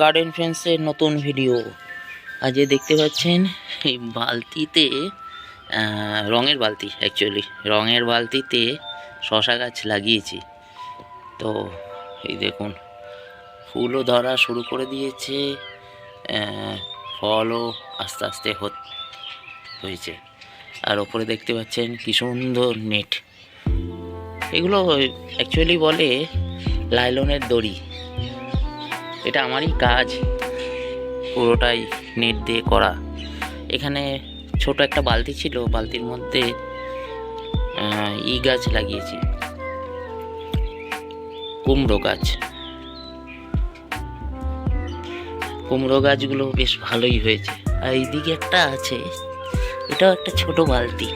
Garden ফ্রেন্ডসের নতুন video. আজ দেখতে পাচ্ছেন এই বালতিতে রঙের বালতি, অ্যাকচুয়ালি রঙের বালতিতে শশা গাছ লাগিয়েছি। তো এই দেখুন ফুলও ধরা শুরু করে দিয়েছে, ফলও আস্তে আস্তে হয়েছে। আর ওপরে দেখতে পাচ্ছেন কি সুন্দর নেট। এগুলো অ্যাকচুয়ালি বলে লাইলনের দড়ি। এটা আমারই কাজ, পুরোটাই নেট দিয়ে করা। এখানে ছোট একটা বালতি ছিল, বালতির মধ্যে গাছ লাগিয়েছি, কুমড়ো গাছ। কুমড়ো গাছগুলো বেশ ভালোই হয়েছে। আর এইদিকে একটা আছে, এটাও একটা ছোট বালতি।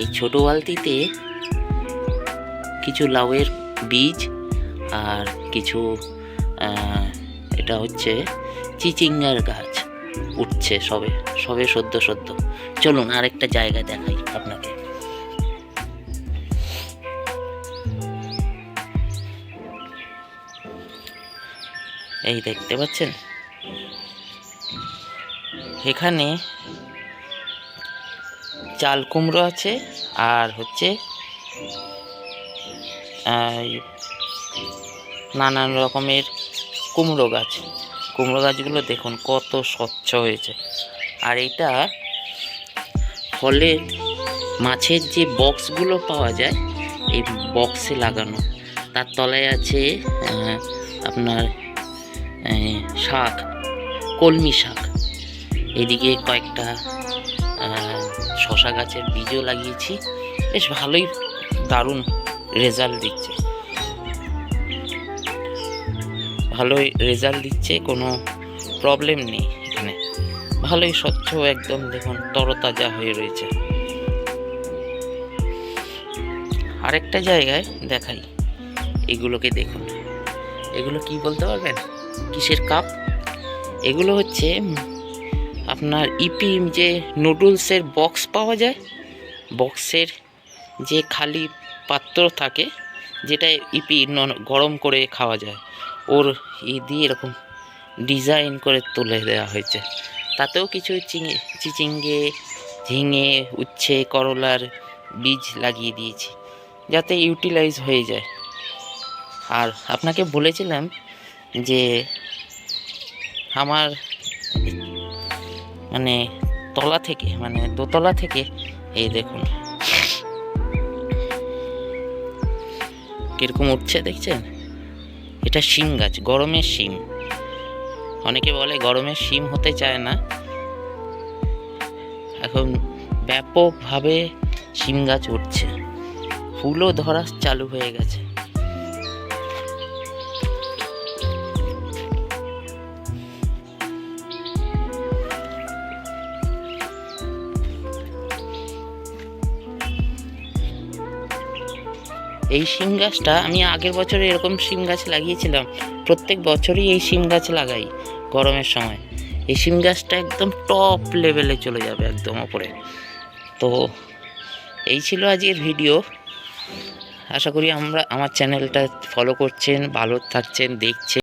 এই ছোট বালতিতে কিছু লাউয়ের বীজ আর কিছু এটা হচ্ছে চিচিঙ্গার গাছ উঠছে, সবে সদ্য। চলুন আরেকটা জায়গা দেখাই আপনাকে। এই দেখতে পাচ্ছেন, এখানে চাল কুমড়ো আছে আর হচ্ছে নানান রকমের কুমড়ো গাছগুলো দেখুন কত স্বচ্ছ হয়েছে। আর এটা ফলের মাছের যে বক্সগুলো পাওয়া যায়, এই বক্সে লাগানো। তার তলায় আছে আপনার শাক, কলমি শাক। এদিকে কয়েকটা শশা গাছের বীজও লাগিয়েছি। বেশ ভালোই দারুণ রেজাল্ট দিচ্ছে, কোনো প্রবলেম নেই। এখানে ভালোই স্বচ্ছ, একদম দেখুন তরতাজা হয়ে রয়েছে। আরেকটা জায়গায় দেখাই, এগুলোকে দেখুন। এগুলো কি বলতে পারবেন, কিসের কাপ? এগুলো হচ্ছে আপনার যে নুডলসের বক্স পাওয়া যায়, বক্সের যে খালি পাত্র থাকে, যেটা গরম করে খাওয়া যায়, ওর দিয়ে এরকম ডিজাইন করে তুলে দেওয়া হয়েছে। তাতেও কিছু চিচিঙ্গে, ঝিঙে, উচ্ছে, করলার বীজ লাগিয়ে দিয়েছি, যাতে ইউটিলাইজ হয়ে যায়। আর আপনাকে বলেছিলাম যে আমার তলা থেকে, দোতলা থেকে, এই দেখুন কিরকম উঠছে, দেখছেন? এটা শিম গাছ, গরমের শিম। অনেকে বলে গরমের শিম হতে চায় না, এখন ব্যাপকভাবে শিম গাছ উঠছে, ফুলও ধরা চালু হয়ে গেছে। এই শিম গাছটা আমি আগের বছরে এরকম শিম গাছ লাগিয়েছিলাম। প্রত্যেক বছরই এই শিম গাছ লাগাই গরমের সময়। এই শিম গাছটা একদম টপ লেভেলে চলে যাবে, একদম ওপরে। তো এই ছিল আজকের ভিডিও। আশা করি আমার চ্যানেলটা ফলো করছেন, ভালো থাকছেন, দেখছেন।